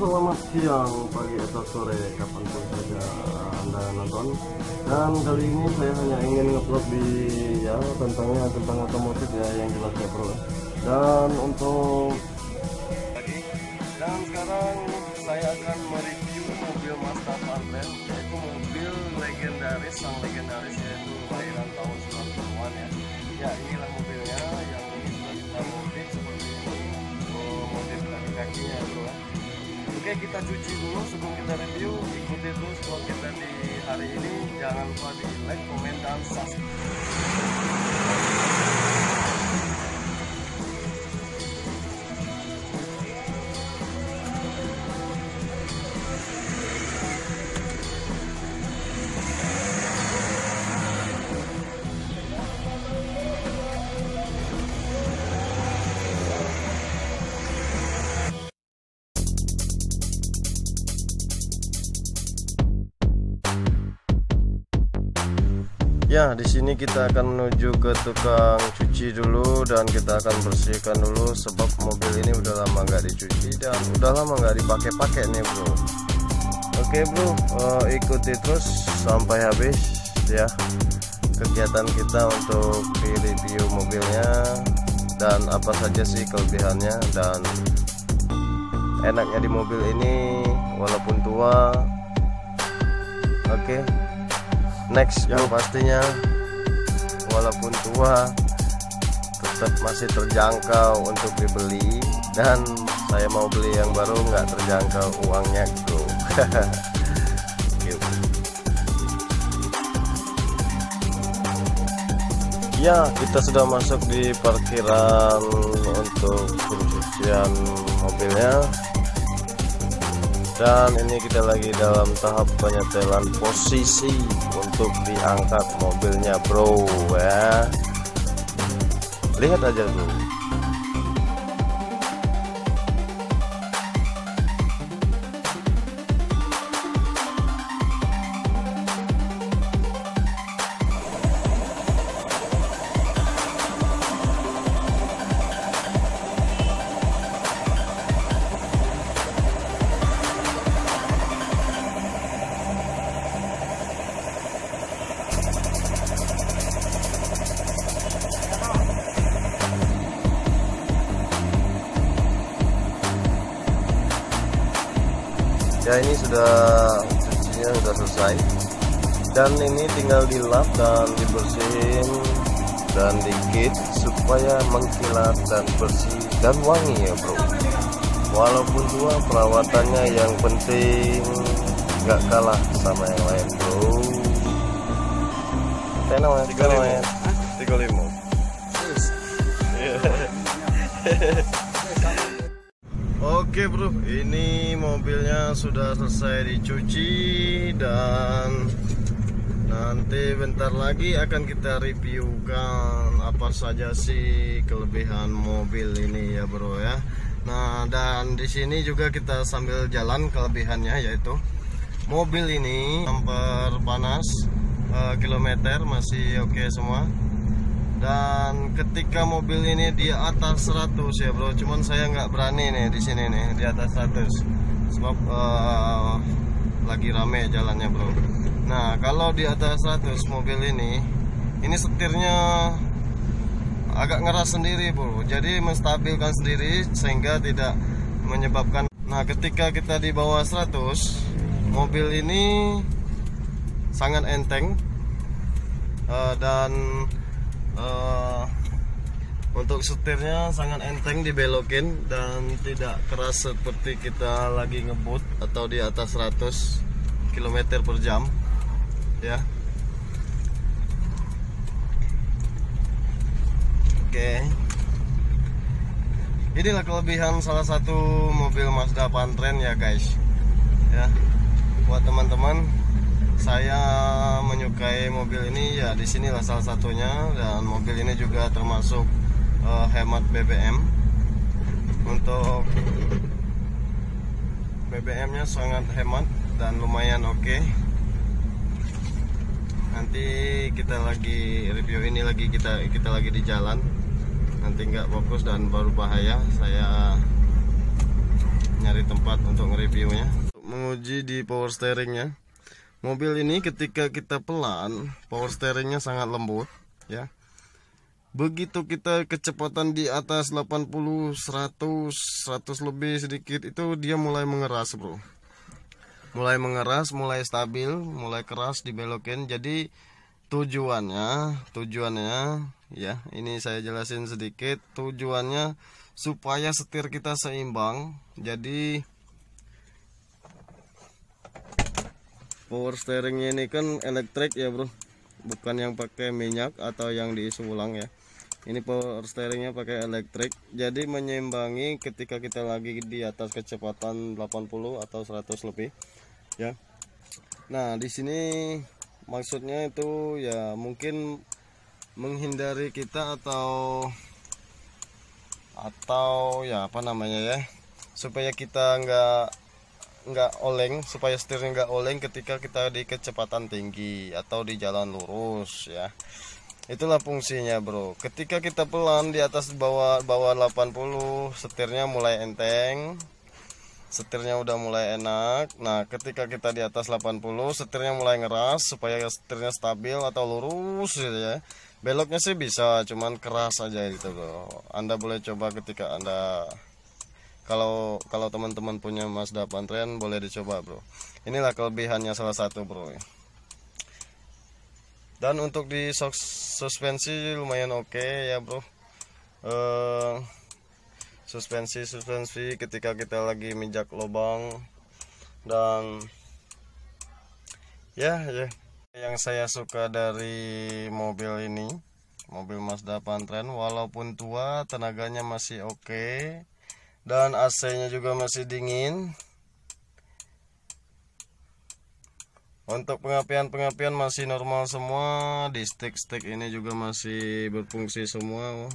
selamat siang, pagi atau sore, kapanpun saja Anda nonton. Dan kali ini saya hanya ingin nge-vlog di tentang otomotif ya, yang jelas ya bro. Dan untuk sekarang saya akan mereview mobil Mazda Pantren, yaitu mobil legendaris, sang legendaris, yaitu lahiran tahun 90-an ya. Ya, inilah mobilnya yang sudah kita modif seperti ini, modif kaki-kakinya ya bro. Oke, kita cuci dulu sebelum kita review. Ikuti terus vlog kita di hari ini. Jangan lupa di like, komen, dan subscribe. Ya, di sini kita akan menuju ke tukang cuci dulu dan kita akan bersihkan dulu sebab mobil ini udah lama nggak dicuci dan udah lama nggak dipakai-pakai nih bro. Oke bro, ikuti terus sampai habis ya kegiatan kita untuk review mobilnya dan apa saja sih kelebihannya dan enaknya di mobil ini walaupun tua. Oke. Next yang pastinya walaupun tua tetap masih terjangkau untuk dibeli, dan saya mau beli yang baru nggak terjangkau uangnya bro. Ya, kita sudah masuk di parkiran untuk pencucian mobilnya. Dan ini kita lagi dalam tahap penyetelan posisi untuk diangkat mobilnya bro ya. Lihat aja bro. Ya, ini sudah cucinya sudah selesai dan ini tinggal dilap dan dibersihin dan dikit supaya mengkilat dan bersih dan wangi ya bro. Walaupun tua, perawatannya yang penting nggak kalah sama yang lain bro. Tenang ya, 35. Oke bro, ini mobilnya sudah selesai dicuci dan nanti bentar lagi akan kita reviewkan apa saja sih kelebihan mobil ini ya bro ya. Nah, dan di sini juga kita sambil jalan kelebihannya, yaitu mobil ini bumper panas, kilometer masih oke semua. Dan ketika mobil ini di atas 100 ya bro, cuman saya nggak berani nih di sini nih di atas 100 sebab lagi rame jalannya bro. Nah, kalau di atas 100 mobil ini setirnya agak ngeras sendiri bro, jadi menstabilkan sendiri sehingga tidak menyebabkan. Nah, ketika kita di bawah 100 mobil ini sangat enteng dan untuk setirnya sangat enteng dibelokin dan tidak keras seperti kita lagi ngebut atau di atas 100 km per jam ya. Oke, inilah kelebihan salah satu mobil Mazda Pantren ya guys ya. Buat teman-teman, saya menyukai mobil ini ya, disinilah salah satunya. Dan mobil ini juga termasuk hemat BBM. Untuk BBM-nya sangat hemat dan lumayan oke. Nanti kita lagi review ini lagi kita lagi di jalan, nanti nggak fokus dan baru bahaya. Saya nyari tempat untuk nge-reviewnya. Menguji di power steeringnya. Mobil ini ketika kita pelan, power steeringnya sangat lembut ya. Begitu kita kecepatan di atas 80, 100 lebih sedikit, itu dia mulai mengeras bro. Mulai mengeras, mulai stabil, mulai keras dibelokin. Jadi tujuannya ya, ini saya jelasin sedikit. Tujuannya supaya setir kita seimbang. Jadi power steeringnya ini kan elektrik ya bro, bukan yang pakai minyak atau yang diisi ulang ya. Ini power steeringnya pakai elektrik, jadi menyeimbangi ketika kita lagi di atas kecepatan 80 atau 100 lebih ya. Nah di sini maksudnya itu ya mungkin menghindari kita atau ya apa namanya ya, supaya kita nggak oleng, supaya setirnya nggak oleng ketika kita di kecepatan tinggi atau di jalan lurus ya. Itulah fungsinya bro. Ketika kita pelan di atas bawah 80, setirnya mulai enteng, setirnya udah mulai enak. Nah ketika kita di atas 80, setirnya mulai ngeras supaya setirnya stabil atau lurus gitu ya. Beloknya sih bisa, cuman keras aja gitu bro. Anda boleh coba ketika Anda, kalau teman-teman punya Mazda Pantren, boleh dicoba bro. Inilah kelebihannya salah satu bro. Dan untuk di suspensi lumayan oke ya bro. Suspensi ketika kita lagi minjak lubang. Dan ya yang saya suka dari mobil ini, mobil Mazda Pantren, walaupun tua tenaganya masih oke, dan AC-nya juga masih dingin. Untuk pengapian masih normal semua. Di stick ini juga masih berfungsi semua.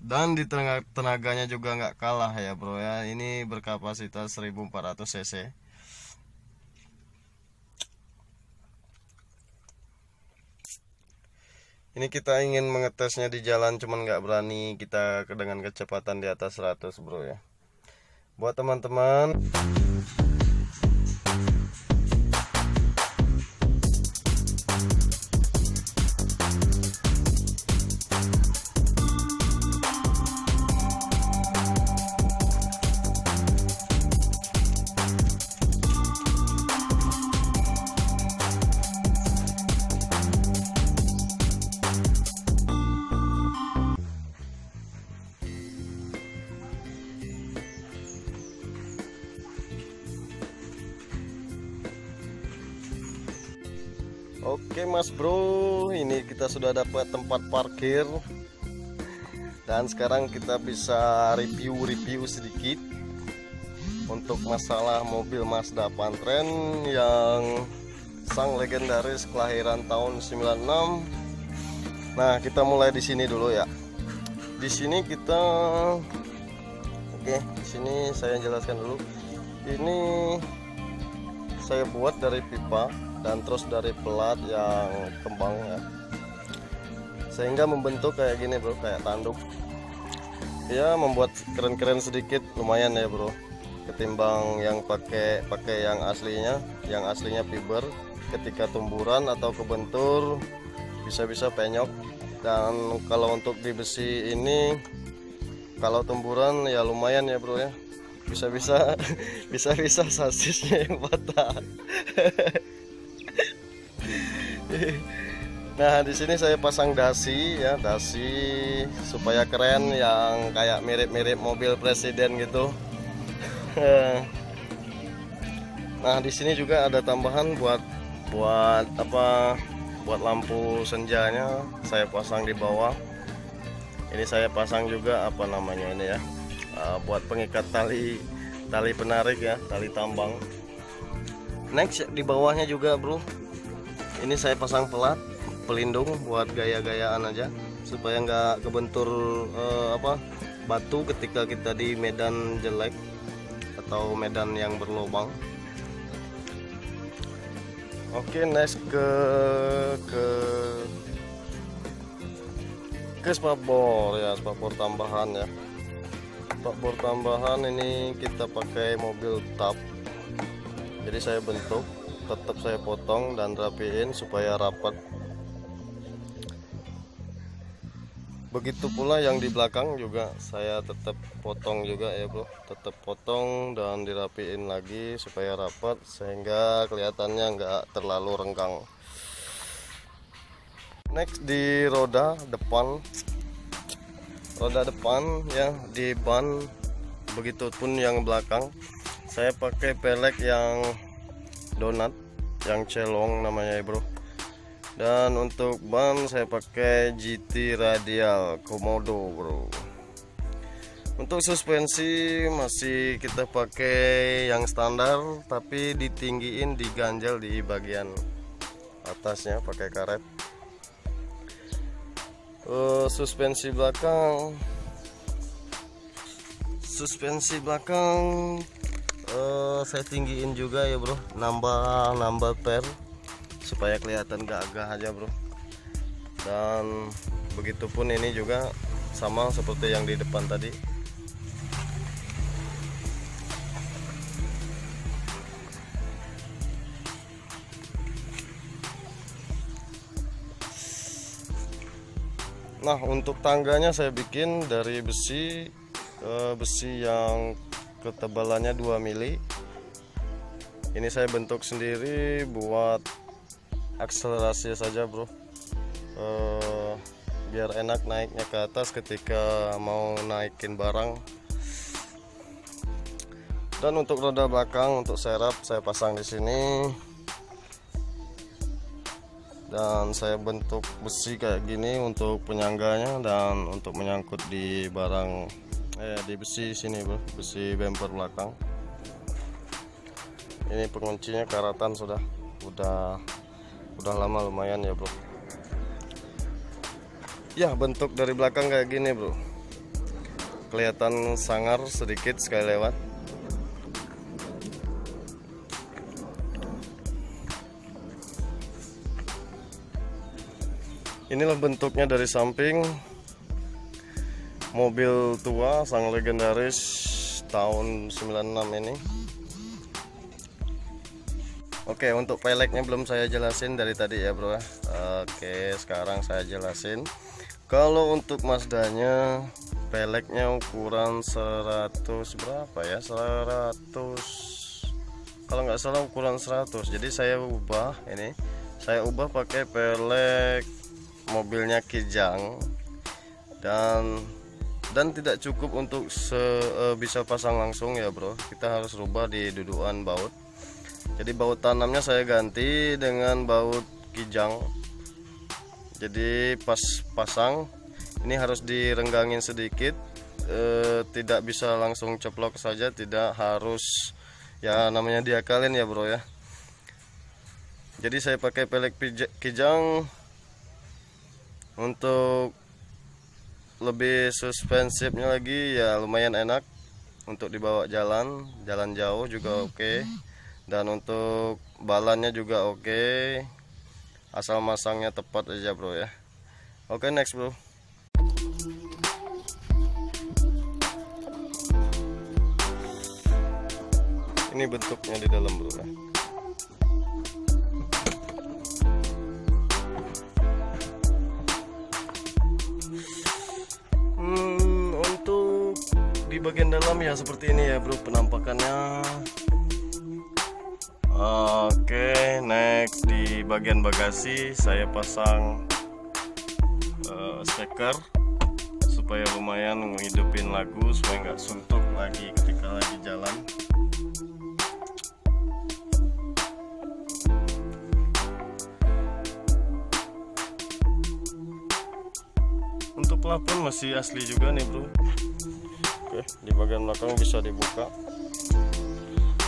Dan di tenaganya juga nggak kalah ya bro ya. Ini berkapasitas 1400 cc. Ini kita ingin mengetesnya di jalan, cuman nggak berani kita dengan kecepatan di atas 100 bro ya. Buat teman-teman, oke mas bro, ini kita sudah dapat tempat parkir. Dan sekarang kita bisa review sedikit untuk masalah mobil Mazda Pantren yang sang legendaris kelahiran tahun 96. Nah kita mulai di sini dulu ya. Di sini kita di sini saya jelaskan dulu. Ini saya buat dari pipa dan terus dari pelat yang kembang ya, sehingga membentuk kayak gini bro, kayak tanduk ya, membuat keren-keren sedikit, lumayan ya bro, ketimbang yang pakai yang aslinya fiber. Ketika tumburan atau kebentur bisa penyok. Dan kalau untuk di besi ini, kalau tumburan ya lumayan ya bro ya, bisa sasisnya yang patah. Nah di sini saya pasang dasi ya, dasi supaya keren, yang kayak mirip mobil presiden gitu. Nah di sini juga ada tambahan buat lampu senjanya, saya pasang di bawah. Ini saya pasang juga apa namanya ini ya, buat pengikat tali penarik ya, tali tambang. Next di bawahnya juga bro, ini saya pasang pelat pelindung buat gaya-gayaan aja, supaya nggak kebentur batu ketika kita di medan jelek atau medan yang berlubang. Oke, next ke spakbor ya, spakbor tambahan ya. Bakbor tambahan ini kita pakai mobil tap. Jadi saya bentuk, tetap saya potong dan rapiin supaya rapat. Begitu pula yang di belakang juga saya tetap potong juga ya bro, tetap potong dan dirapiin lagi supaya rapat sehingga kelihatannya nggak terlalu renggang. Next di roda depan ya, di ban, begitupun yang belakang saya pakai pelek yang donat, yang celong namanya ya bro. Dan untuk ban saya pakai GT radial Komodo bro. Untuk suspensi masih kita pakai yang standar, tapi ditinggiin, diganjel di bagian atasnya pakai karet. Suspensi belakang saya tinggiin juga ya bro, nambah per supaya kelihatan gagah aja bro. Dan begitupun ini juga sama seperti yang di depan tadi. Nah, untuk tangganya saya bikin dari besi yang ketebalannya 2 mili. Ini saya bentuk sendiri buat akselerasi saja bro, biar enak naiknya ke atas ketika mau naikin barang. Dan untuk roda belakang, untuk serep saya pasang di sini. Dan saya bentuk besi kayak gini untuk penyangganya dan untuk menyangkut di barang di besi sini bro, besi bumper belakang. Ini penguncinya karatan udah lama lumayan ya bro. Ya, bentuk dari belakang kayak gini bro, kelihatan sangar sedikit sekali lewat. Inilah bentuknya dari samping mobil tua sang legendaris tahun 96 ini. Oke, untuk peleknya belum saya jelasin dari tadi ya bro. Oke, sekarang saya jelasin. Kalau untuk Mazdanya, peleknya ukuran 100 berapa ya, 100 kalau nggak salah ukuran 100. Jadi saya ubah pakai pelek mobilnya Kijang, dan tidak cukup untuk bisa pasang langsung ya bro. Kita harus rubah di dudukan baut. Jadi baut tanamnya saya ganti dengan baut Kijang. Jadi pas pasang ini harus direnggangin sedikit, tidak bisa langsung ceplok saja, tidak harus, ya namanya diakalin ya bro ya. Jadi saya pakai pelek Kijang untuk lebih suspensifnya lagi, ya lumayan enak untuk dibawa jalan jauh juga oke. Dan untuk balannya juga oke, asal masangnya tepat aja bro ya. Oke, next bro. Ini bentuknya di dalam bro ya. Untuk di bagian dalam ya seperti ini ya bro penampakannya. Oke, next di bagian bagasi saya pasang speaker supaya lumayan menghidupin lagu, supaya nggak suntuk lagi ketika lagi jalan. Untuk plafon masih asli juga nih bro. Oke, di bagian belakang bisa dibuka.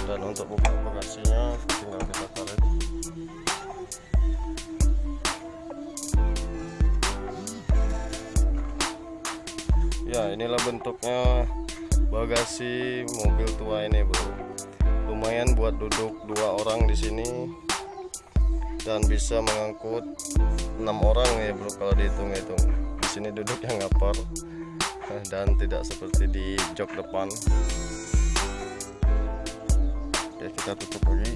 Dan untuk buka bagasinya tinggal kita tarik. Ya, inilah bentuknya bagasi mobil tua ini bro. Lumayan buat duduk 2 orang di sini dan bisa mengangkut 6 orang ya bro kalau dihitung-hitung. Di sini duduk yang ngapar. dan tidak seperti di jok depan. Oke, kita tutup lagi.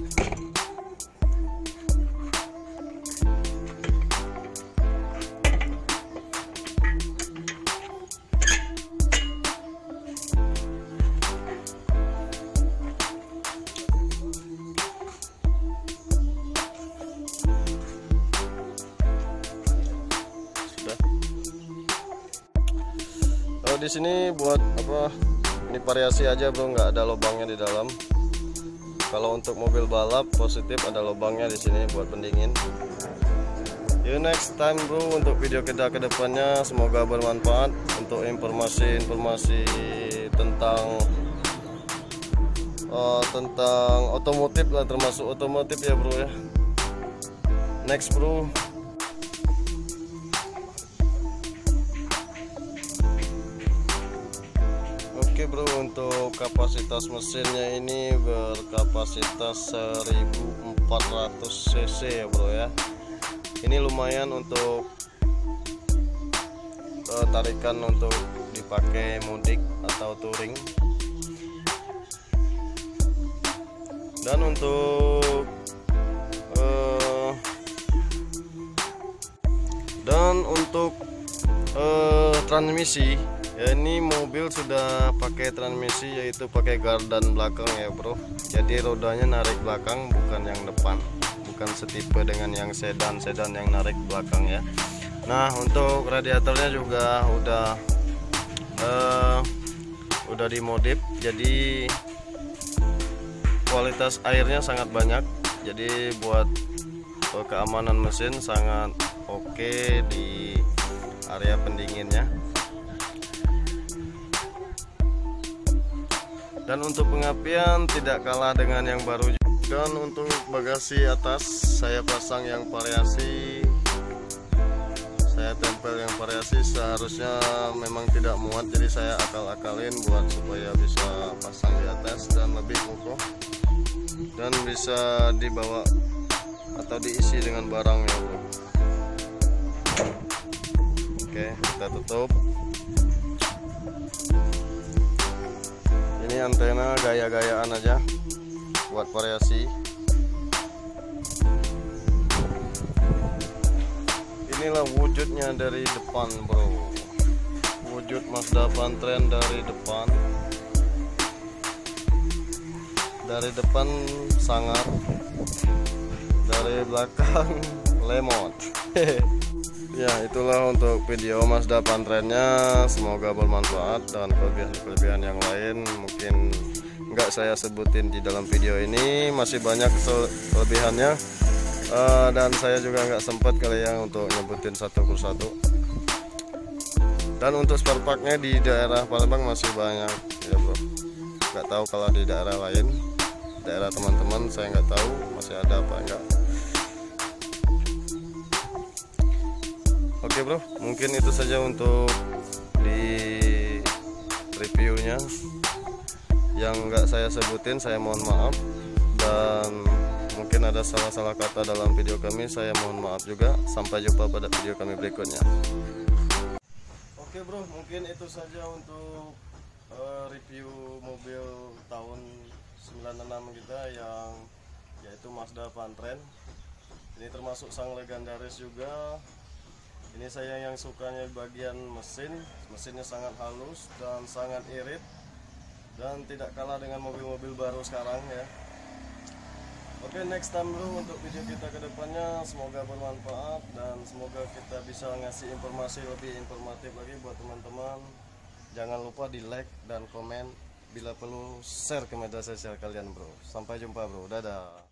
Di sini buat apa? Ini variasi aja bro, nggak ada lubangnya di dalam. Kalau untuk mobil balap positif ada lubangnya di sini buat pendingin. You next time bro, untuk video kita ke depannya semoga bermanfaat untuk informasi-informasi tentang otomotif lah, termasuk otomotif ya bro ya. Next bro. Oke bro, untuk kapasitas mesinnya ini berkapasitas 1400 cc ya bro ya. Ini lumayan untuk tarikan untuk dipakai mudik atau touring. Dan untuk transmisi ya, ini mobil sudah pakai transmisi yaitu pakai gardan belakang ya bro. Jadi rodanya narik belakang bukan yang depan, bukan setipe dengan yang sedan yang narik belakang ya. Nah untuk radiatornya juga udah dimodif, jadi kualitas airnya sangat banyak. Jadi buat keamanan mesin sangat oke di area pendinginnya. Dan untuk pengapian tidak kalah dengan yang baru. Dan untuk bagasi atas saya pasang yang variasi, saya tempel yang variasi. Seharusnya memang tidak muat, jadi saya akal-akalin buat supaya bisa pasang di atas dan lebih kokoh dan bisa dibawa atau diisi dengan barang ya bro. Oke, kita tutup. Ini antena gaya-gayaan aja buat variasi. Inilah wujudnya dari depan bro, wujud Mazda Pantren dari depan. Dari depan sangar, dari belakang lemot. Ya itulah untuk video Mazda Pantrennya, semoga bermanfaat. Dan kelebihan yang lain mungkin nggak saya sebutin di dalam video ini, masih banyak kelebihannya. Dan saya juga nggak sempat kali ya untuk nyebutin satu persatu. Dan untuk spare partnya di daerah Palembang masih banyak ya bro. Nggak tahu kalau di daerah lain, daerah teman-teman saya nggak tahu masih ada apa enggak. Oke bro, mungkin itu saja untuk di reviewnya. Yang nggak saya sebutin saya mohon maaf, dan mungkin ada salah-salah kata dalam video kami, saya mohon maaf juga. Sampai jumpa pada video kami berikutnya. Oke bro, mungkin itu saja untuk review mobil tahun 96 kita yang yaitu Mazda Pantren. Ini termasuk sang legendaris juga. Ini saya yang sukanya bagian mesinnya sangat halus dan sangat irit, dan tidak kalah dengan mobil-mobil baru sekarang ya. Oke, next time dulu untuk video kita ke depannya, semoga bermanfaat dan semoga kita bisa ngasih informasi lebih informatif lagi buat teman-teman. Jangan lupa di like dan komen, bila perlu share ke media sosial kalian bro. Sampai jumpa bro, dadah.